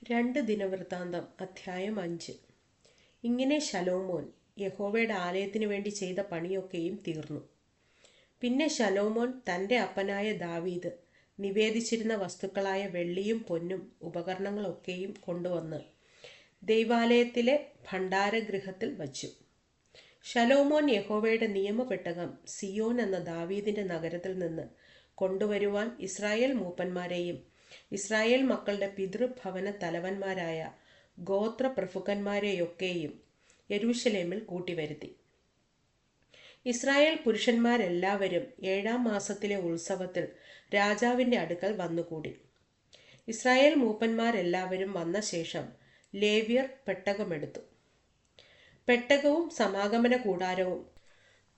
രണ്ട് ദിനവൃത്താന്തം അധ്യായം 5. ഇങ്ങനെ ശലോമോൻ യഹോവയുടെ ആലയത്തിന് വേണ്ടി ചെയ്ത പണിയൊക്കെയും തീർന്നു. പിന്നെ ശലോമോൻ തൻ്റെ അപ്പനായ ദാവീദ് നിവേദിച്ചിരുന്ന വസ്തുക്കളായ വെള്ളിയും പൊന്നും ഉപകരണങ്ങളൊക്കെയും കൊണ്ടുവന്ന് ദൈവാലയത്തിലെ ഭണ്ഡാരഗൃഹത്തിൽ വച്ചു. ശലോമോൻ യഹോവയുടെ നിയമപെട്ടകം സിയോൻ എന്ന ദാവീദിന്റെ നഗരത്തിൽ നിന്ന് കൊണ്ടുവരുവാൻ ഇസ്രായേൽ മൂപ്പന്മാരെയും ഇസ്രായേൽ മക്കളുടെ പിതൃഭവന തലവന്മാരായ ഗോത്രപ്രഭുക്കന്മാരെയൊക്കെയും യെരൂശലേമിൽ കൂട്ടിവരുത്തി. ഇസ്രായേൽ പുരുഷന്മാരെല്ലാവരും 7-ാം മാസത്തിലെ ഉത്സവത്തിൽ രാജാവിൻ്റെ അടുക്കൽ വന്നുകൂടി. ഇസ്രായേൽ മൂപ്പന്മാരെല്ലാവരും വന്ന ശേഷം ലേവ്യർ പെട്ടകമെടുത്തു. പെട്ടകവും സമാഗമന കൂടാരവും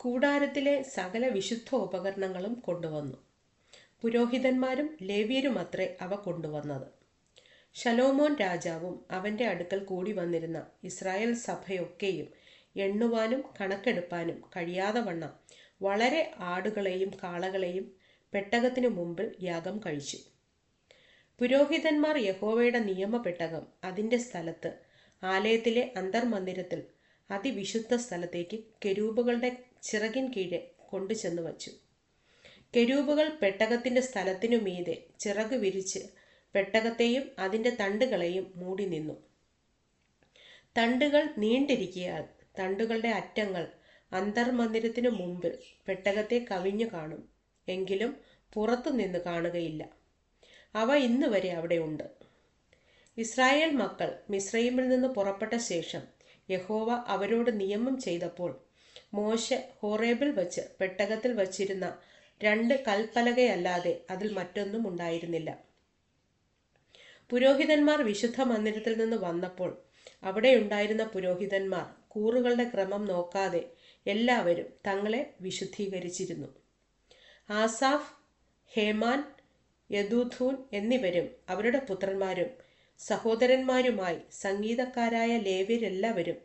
കൂടാരത്തിലെ സകല വിശുദ്ധ ഉപകരണങ്ങളും കൊണ്ടുവന്നു. പുരോഹിതന്മാരും ലേവ്യരുമത്രേ അവ കൊണ്ടുവന്നത്. ശലോമോൻ രാജാവും അവൻ്റെ അടുക്കൽ കൂടി വന്നിരുന്ന ഇസ്രായേൽ സഭയൊക്കെയും എണ്ണുവാനും കണക്കെടുപ്പാനും കഴിയാതെ വണ്ണം വളരെ ആടുകളെയും കാളകളെയും പെട്ടകത്തിനു മുമ്പിൽ യാഗം കഴിച്ചു. പുരോഹിതന്മാർ യഹോവയുടെ നിയമപെട്ടകം അതിൻ്റെ സ്ഥലത്ത് ആലയത്തിലെ അന്തർമന്ദിരത്തിൽ അതിവിശുദ്ധ സ്ഥലത്തേക്ക് കെരൂബുകളുടെ ചിറകിൻ കീഴെ കൊണ്ടുചെന്ന് വച്ചു. കെരൂബുകൾ പെട്ടകത്തിൻ്റെ സ്ഥലത്തിനു മീതെ ചിറക് വിരിച്ച് പെട്ടകത്തെയും അതിൻ്റെ തണ്ടുകളെയും മൂടി നിന്നു. തണ്ടുകൾ നീണ്ടിരിക്കയാൽ തണ്ടുകളുടെ അറ്റങ്ങൾ അന്തർമന്ദിരത്തിനു മുമ്പിൽ പെട്ടകത്തെ കവിഞ്ഞു കാണും, എങ്കിലും പുറത്തു നിന്ന് കാണുകയില്ല. അവ ഇന്ന് വരെ അവിടെ ഉണ്ട്. ഇസ്രായേൽ മക്കൾ മിസ്രയീമിൽ നിന്ന് പുറപ്പെട്ട ശേഷം യഹോവ അവരോട് നിയമം ചെയ്തപ്പോൾ മോശെ ഹോറേബിൽ വച്ച് പെട്ടകത്തിൽ വച്ചിരുന്ന 2 കൽപ്പലകയല്ലാതെ അതിൽ മറ്റൊന്നും ഉണ്ടായിരുന്നില്ല. പുരോഹിതന്മാർ വിശുദ്ധ മന്ദിരത്തിൽ നിന്ന് വന്നപ്പോൾ അവിടെയുണ്ടായിരുന്ന പുരോഹിതന്മാർ കൂറുകളുടെ ക്രമം നോക്കാതെ എല്ലാവരും തങ്ങളെ വിശുദ്ധീകരിച്ചിരുന്നു. ആസാഫ്, ഹേമാൻ, യദൂഥൂൻ എന്നിവരും അവരുടെ പുത്രന്മാരും സഹോദരന്മാരുമായി സംഗീതക്കാരായ ലേവ്യരെല്ലാവരും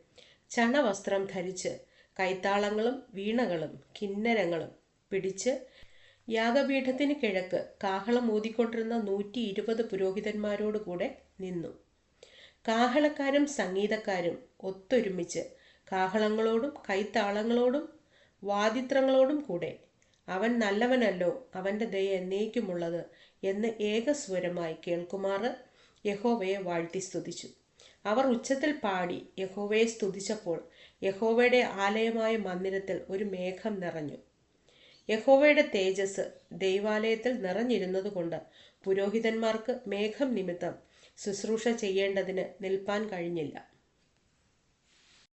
ചണവസ്ത്രം ധരിച്ച് കൈത്താളങ്ങളും വീണകളും കിന്നരങ്ങളും പിടിച്ച് യാഗപീഠത്തിന് കിഴക്ക് കാഹളം ഊതിക്കൊണ്ടിരുന്ന 120 പുരോഹിതന്മാരോടുകൂടെ നിന്നു. കാഹളക്കാരും സംഗീതക്കാരും ഒത്തൊരുമിച്ച് കാഹളങ്ങളോടും കൈത്താളങ്ങളോടും വാദിത്രങ്ങളോടും കൂടെ അവൻ നല്ലവനല്ലോ, അവൻ്റെ ദയ എന്നേക്കുമുള്ളത് എന്ന് ഏകസ്വരമായി കേൾക്കുമാറ് യഹോവയെ വാഴ്ത്തി സ്തുതിച്ചു. അവർ ഉച്ചത്തിൽ പാടി യഹോവയെ സ്തുതിച്ചപ്പോൾ യഹോവയുടെ ആലയമായ മന്ദിരത്തിൽ ഒരു മേഘം നിറഞ്ഞു. യഹോവയുടെ തേജസ് ദൈവാലയത്തിൽ നിറഞ്ഞിരുന്നതുകൊണ്ട് പുരോഹിതന്മാർക്ക് മേഘം നിമിത്തം ശുശ്രൂഷ ചെയ്യേണ്ടതിന് നിൽപ്പാൻ കഴിഞ്ഞില്ല.